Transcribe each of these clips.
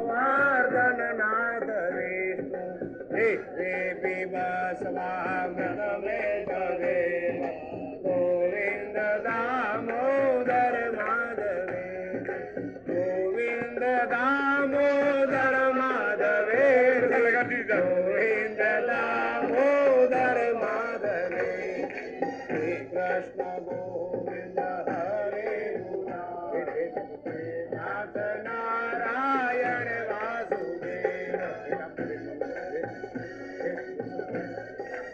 वर्धन नाथ विष्णु वे बसवागण में देव गोविंद दामोदर माधवे गोविंद दामोदर माधवे गोविंद दामोदर माधवे श्री कृष्ण गोविंद हरे मुरारे नाथ नारायण वासुदेव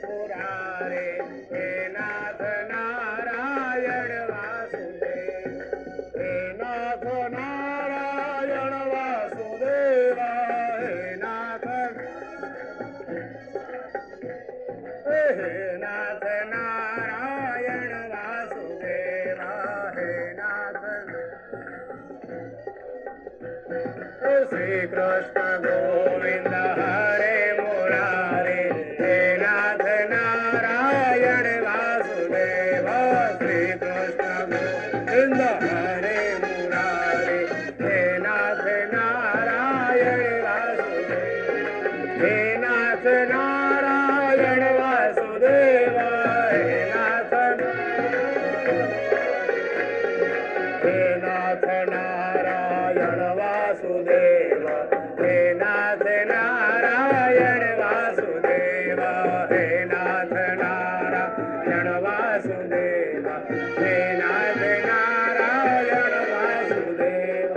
मुरारे हे नाथ नारायण वासुदेव हे नाथ नारायण वासुदेव हे नाथ नारायण वासुदेव हे नाथ श्री कृष्ण गोविंद हरे मुरारे हे नाथ नारायण वासुदेव श्री कृष्ण गोविंद हरे मुरारे हे नाथ नारायण वासुदेव हे नाथ नारायण वासुदेव हे नाथ नारायण वासुदेव हे नाथ नारायण वासुदेव हे नाथ नारायण वासुदेव हे नाथ नारायण वासुदेव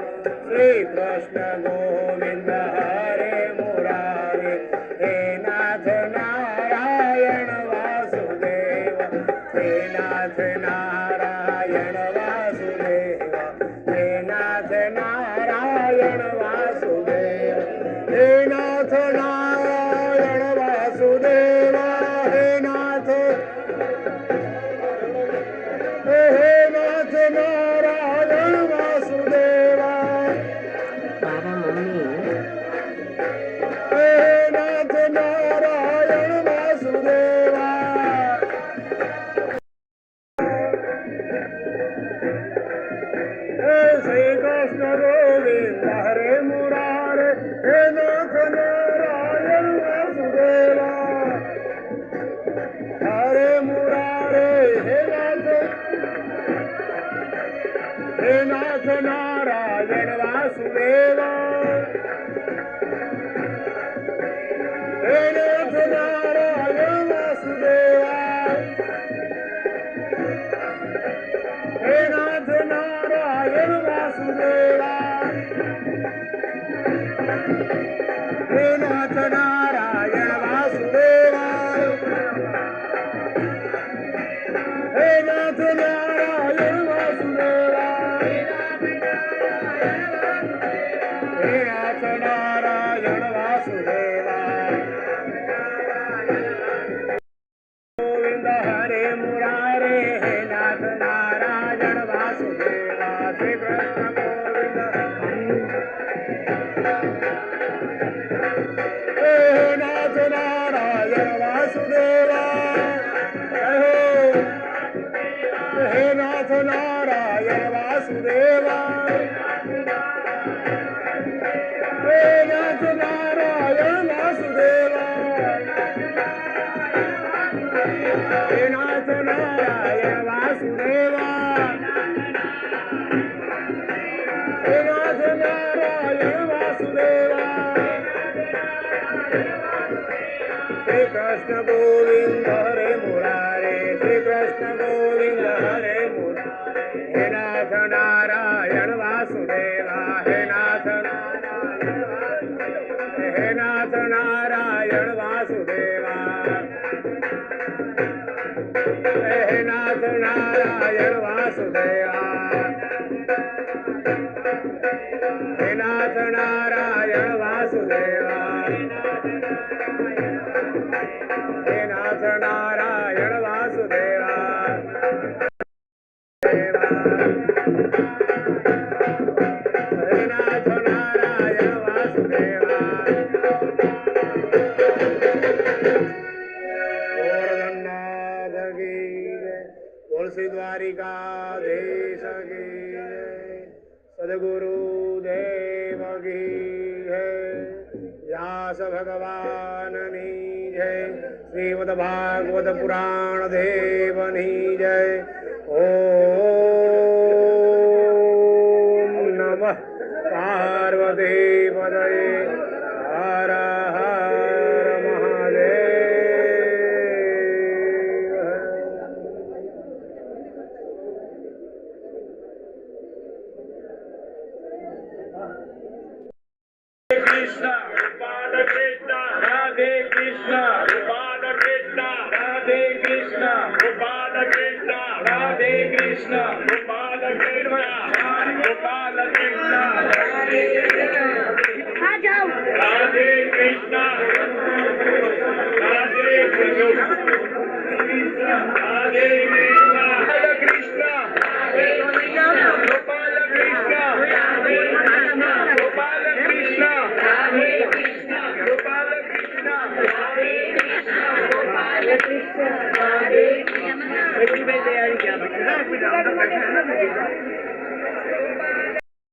श्री कृष्ण गोविंद हरे मुरारे हे नाथ नारायण वासुदेव हे नाथ नारायण वासुदेव हे नाथ नारायण वासुदेव हे नाथ नारायण वासुदेव हे नाथ नारायण वासुदेव बाबा मम्मी हे नाथ नारायण वासुदेव श्री कृष्ण गोविंद हरे मुरारे हे नाथ नारायण वासुदेव हरे मुरारे हे नाथ नारायण वासुदेव हे नाथ नारायण वासुदेव हे नाथ नारायण वासुदेव हे नाथ नारायण वासुदेव हे नाथ नारायण वासुदेव हे नाथ नारायण वासुदेव गोविंद हरे मुरारे हे नाथ नारायण वासुदेव श्री कृष्ण गोविंद हे नाथ नारायण वासुदेव हे नाथ नारायण वासुदेव हे नाथ नारायण वासुदेव हे नाथ नारायण वासुदेव हे नाथ नारायण वासुदेव श्री कृष्ण गोविंद हरे मुरारे श्री कृष्ण गोविंद हरे मुरारे हे नाथ नारायण वासुदेव हे नाथ नारायण वासुदेव हे नाथ नारायण वासुदेव हे नाथ नारायण वासुदेव हे नाथ नारायण वासुदेव हे नाथ नारायण वासुदेव तुलसी द्वारिकाधीश की जय सद्गुरु देव की है। व्यास भगवाननी जय। श्रीमद् भागवत पुराण देवनी जय। ओम नमः पार्वती पतये हर हर महादेव। कृष्ण गोपाल कृष्ण राधे कृष्ण गोपाल कृष्ण राधे कृष्ण गोपाल कृष्ण राधे कृष्ण गोपाल कृष्ण गोपाल कृष्ण राधे कृष्ण राधे कृष्ण राधे कृष्ण गोपाल कृष्ण गोपाल कृष्ण गोपाल कृष्ण